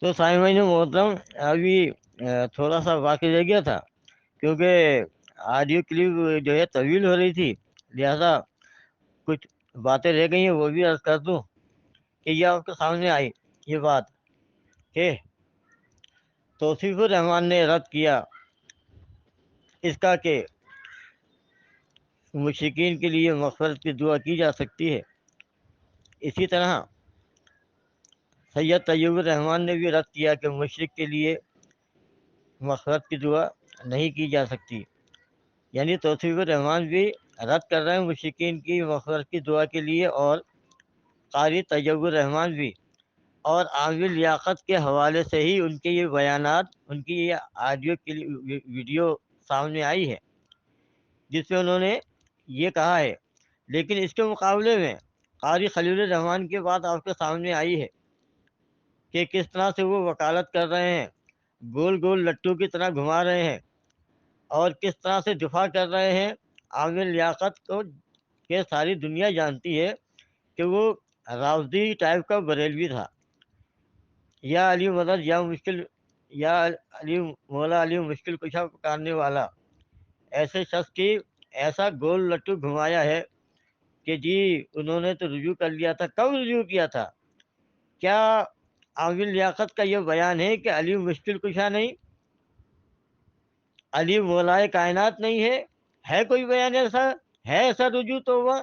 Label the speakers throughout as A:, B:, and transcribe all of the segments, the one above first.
A: تو سامعین محترم، ابھی تھوڑا سا واقع رہ گیا تھا، کیونکہ آڈیو کلپ جو ہے طویل ہو رہی تھی، لہذا کچھ باتیں رہ گئی ہیں وہ بھی عرض کر دوں کہ یہ آپ کے سامنے آئی یہ بات کہ توصیف الرحمان نے رد کیا اس کا کہ مشرکین کے لیے مغفرت کی دعا کی جا سکتی ہے، اسی طرح سید طیب الرحمان نے بھی رد کیا کہ مشرک کے لیے مغفرت کی دعا نہیں کی جا سکتی، یعنی توصیف الرحمان بھی رد کر رہے ہیں مشرکین کی مغفرت کی دعا کے لیے، اور قاری طیب الرحمان بھی، اور عامل لیاقت کے حوالے سے ہی ان کے یہ بیانات، ان کی یہ آڈیو ویڈیو سامنے آئی ہے جس میں انہوں نے یہ کہا ہے۔ لیکن اس کے مقابلے میں قاری خلیل الرحمان کی بات آپ کے سامنے آئی ہے کہ کس طرح سے وہ وکالت کر رہے ہیں، گول گول لٹو کی طرح گھما رہے ہیں، اور کس طرح سے دفاع کر رہے ہیں عامل لیاقت کو، کہ ساری دنیا جانتی ہے کہ وہ رافضی ٹائپ کا بریلوی تھا، یا علی مدد یا مشکل، یا علی مولا علی مشکل کشا پکارنے والا، ایسے شخص کی ایسا گول لٹو گھمایا ہے کہ جی انہوں نے تو رجوع کر لیا تھا۔ کب رجوع کیا تھا؟ کیا عامل لیاقت کا یہ بیان ہے کہ علی مشکل کشا نہیں، علی مولائے کائنات نہیں ہے؟ ہے کوئی بیان ایسا؟ ہے ایسا رجوع؟ تو وہ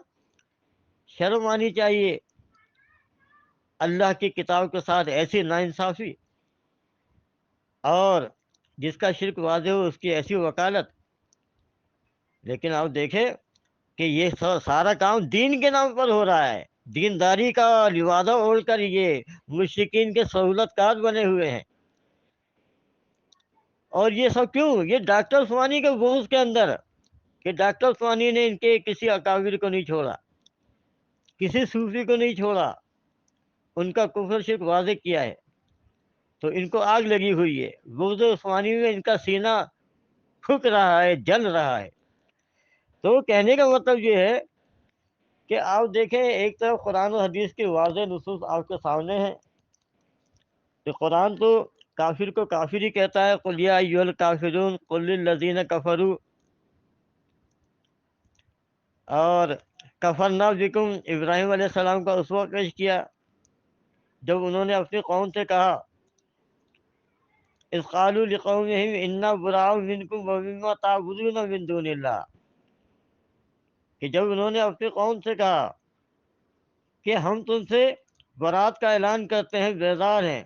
A: شرم آنی چاہیے اللہ کی کتاب کے ساتھ ایسی ناانصافی، اور جس کا شرک واضح ہو اس کی ایسی وکالت۔ لیکن آپ دیکھیں کہ یہ سارا کام دین کے نام پر ہو رہا ہے، دینداری کا لبادہ اوڑھ کر یہ مشرکین کے سہولت کار بنے ہوئے ہیں۔ اور یہ سب کیوں؟ یہ ڈاکٹر عثمانی کے بغض کے اندر، کہ ڈاکٹر عثمانی نے ان کے کسی اکابر کو نہیں چھوڑا، کسی صوفی کو نہیں چھوڑا، ان کا کفر شرک واضح کیا ہے، تو ان کو آگ لگی ہوئی ہے، بغض عثمانی میں ان کا سینہ پھک رہا ہے، جل رہا ہے۔ تو کہنے کا مطلب یہ ہے کہ آپ دیکھیں، ایک طرف قرآن و حدیث کی واضح نصوص آپ کے سامنے ہیں کہ قرآن تو کافر کو کافر ہی کہتا ہے، قل یا ایھا الکافرون قل للذین کفروا، اور کفرنا بکم ابراہیم علیہ السلام کا اسوہ پیش کیا جب انہوں نے اپنی قوم سے کہا، اذ قالوا لقومہم انا براء منکم ومما تعبدون من دون اللہ، کہ جب انہوں نے اپنی قوم سے کہا کہ ہم تم سے برات کا اعلان کرتے ہیں، بیزار ہیں،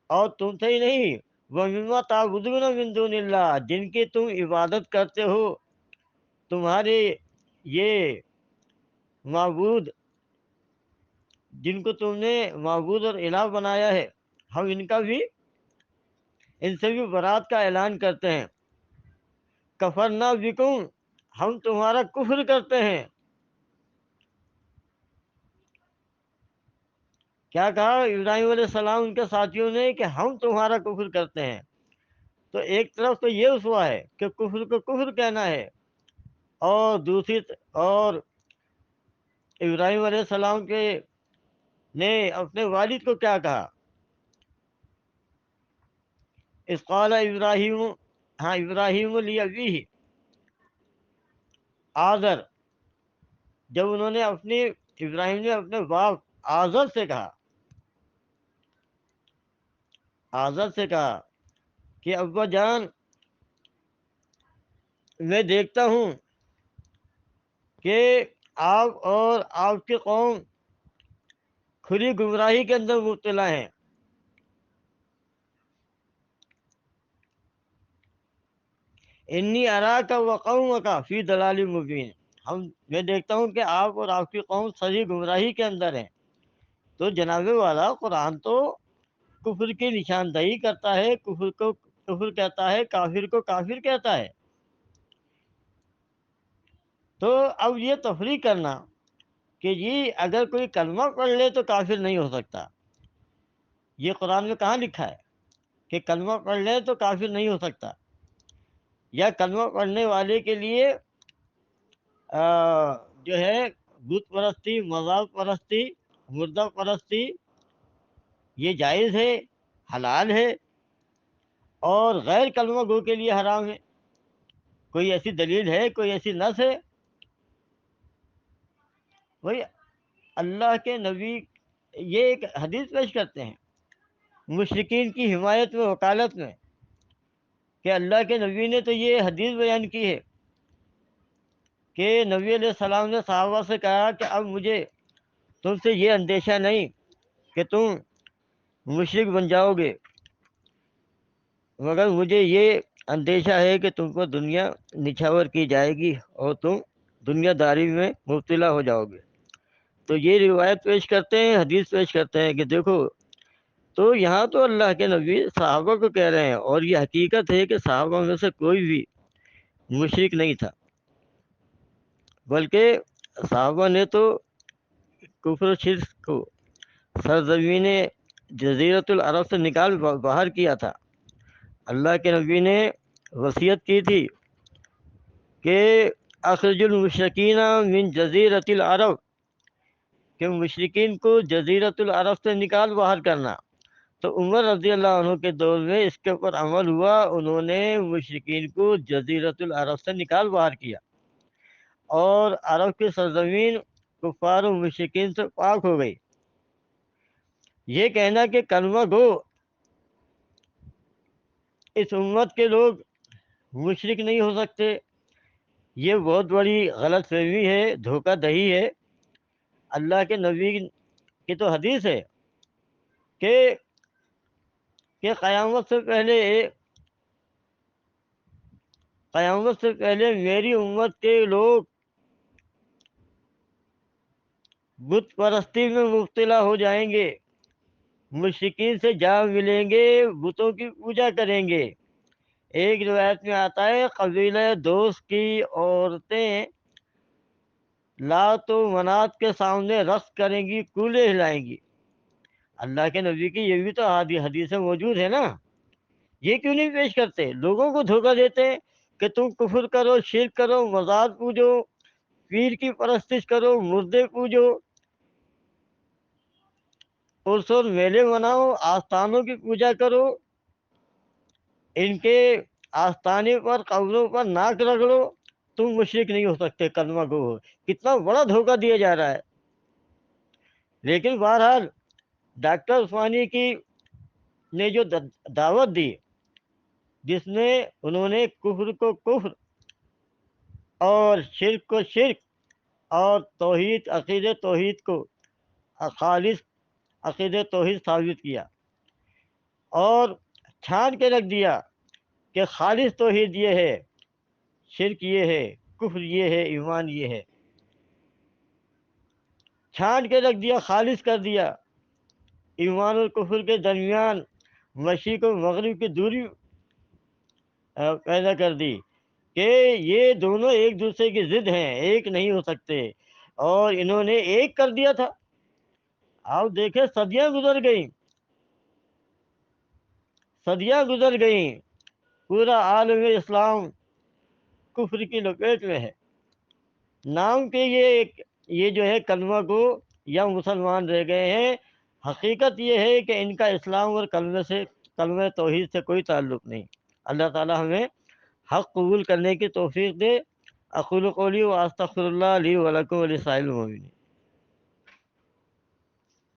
A: اور تم سے ہی نہیں، وَمِمَّا تَعْبُدُونَ مِن دُونِ اللَّهِ، جن کی تم عبادت کرتے ہو، تمہارے یہ معبود جن کو تم نے معبود اور الہ بنایا ہے، ہم ان سے بھی برات کا اعلان کرتے ہیں۔ کفرنا بکم، ہم تمہارا کفر کرتے ہیں۔ کیا کہا ابراہیم علیہ السلام ان کے ساتھیوں نے کہ ہم تمہارا کفر کرتے ہیں؟ تو ایک طرف تو یہ اسوا ہے کہ کفر کو کفر کہنا ہے، اور دوسری اور ابراہیم علیہ السلام کے نے اپنے والد کو کیا کہا؟ اذ قال ابراہیم، ہاں ابراہیم لابیہ آذر، جب انہوں نے ابراہیم نے اپنے باپ آذر سے کہا، کہ ابا جان، میں دیکھتا ہوں کہ آپ اور آپ کی قوم کھلی گمراہی کے اندر مبتلا ہیں، انی اراک وقومک فی ضلال مبین، میں دیکھتا ہوں کہ آپ اور آپ کی قوم صحیح گمراہی کے اندر ہیں۔ تو جناب والا، قرآن تو کفر کی نشاندہی کرتا ہے، کفر کو کفر کہتا ہے، کافر کو کافر کہتا ہے۔ تو اب یہ تفریق کرنا کہ جی اگر کوئی کلمہ پڑھ لے تو کافر نہیں ہو سکتا، یہ قرآن میں کہاں لکھا ہے کہ کلمہ پڑھ لے تو کافر نہیں ہو سکتا، یا کلمہ پڑھنے والے کے لیے جو ہے بت پرستی، مذہب پرستی، مردہ پرستی یہ جائز ہے؟ حلال ہے اور غیر کلمہ گو کے لیے حرام ہے؟ کوئی ایسی دلیل ہے، کوئی ایسی نص ہے؟ وہی اللہ کے نبی یہ ایک حدیث پیش کرتے ہیں مشرکین کی حمایت میں، وکالت میں، کہ اللہ کے نبی نے تو یہ حدیث بیان کی ہے کہ نبی علیہ السلام نے صحابہ سے کہا کہ اب مجھے تم سے یہ اندیشہ نہیں کہ تم مشرک بن جاؤ گے، مگر مجھے یہ اندیشہ ہے کہ تم کو دنیا نچھاور کی جائے گی اور تم دنیا داری میں مبتلا ہو جاؤ گے۔ تو یہ روایت پیش کرتے ہیں، حدیث پیش کرتے ہیں کہ دیکھو، تو یہاں تو اللہ کے نبی صحابہ کو کہہ رہے ہیں، اور یہ حقیقت ہے کہ صحابہ میں سے کوئی بھی مشرک نہیں تھا، بلکہ صحابہ نے تو کفر و شرک کو سرزمین جزیرۃ العرب سے نکال باہر کیا تھا۔ اللہ کے نبی نے وصیت کی تھی کہ اخرج المشرکین من جزیرۃ العرب، کہ مشرکین کو جزیرۃ العرب سے نکال باہر کرنا۔ تو عمر رضی اللہ عنہ کے دور میں اس کے اوپر عمل ہوا، انہوں نے مشرکین کو جزیرۃ العرب سے نکال باہر کیا، اور عرب کی سرزمین کفار و مشرکین سے پاک ہو گئی۔ یہ کہنا کہ کلمہ گو اس امت کے لوگ مشرک نہیں ہو سکتے، یہ بہت بڑی غلط فہمی ہے، دھوکہ دہی ہے۔ اللہ کے نبی کی تو حدیث ہے کہ قیامت سے پہلے میری امت کے لوگ بت پرستی میں مبتلا ہو جائیں گے، مشرکین سے جا ملیں گے، بتوں کی پوجا کریں گے۔ ایک روایت میں آتا ہے قبیلہ دوست کی عورتیں لات و منات کے سامنے رقص کریں گی، کولے ہلائیں گی۔ اللہ کے نبی کی یہ بھی تو حدیثیں موجود ہے نا، یہ کیوں نہیں پیش کرتے؟ لوگوں کو دھوکہ دیتے ہیں کہ تم کفر کرو، شرک کرو، مزار پوجو، پیر کی پرستش کرو، مردے پوجو، عرس اور میلے مناؤ، آستانوں کی پوجا کرو، ان کے آستانے پر، قبروں پر ناک رگڑو، تم مشرک نہیں ہو سکتے، کلمہ گو ہو۔ کتنا بڑا دھوکہ دیا جا رہا ہے۔ لیکن بہرحال ڈاکٹر عثمانی کی نے جو دعوت دی، جس میں انہوں نے کفر کو کفر اور شرک کو شرک اور توحید، عقید توحید کو خالص عقید توحید ثابت کیا، اور چھان کے رکھ دیا کہ خالص توحید یہ ہے، شرک یہ ہے، کفر یہ ہے، ایمان یہ ہے، چھان کے رکھ دیا، خالص کر دیا۔ ایمان اور کفر کے درمیان مشرق و مغرب کی دوری پیدا کر دی کہ یہ دونوں ایک دوسرے کی ضد ہیں، ایک نہیں ہو سکتے، اور انہوں نے ایک کر دیا تھا۔ آپ دیکھیں، صدیاں گزر گئیں، صدیاں گزر گئیں، پورا عالم اسلام کفر کی لپیٹ میں ہے۔ نام کے یہ جو ہے کلمہ گو یا مسلمان رہ گئے ہیں، حقیقت یہ ہے کہ ان کا اسلام اور کلمہ توحید سے کوئی تعلق نہیں۔ اللہ تعالی ہمیں حق قبول کرنے کی توفیق دے۔ اقول قولی واستغفر اللہ لی ولکم ولسائر المؤمنین۔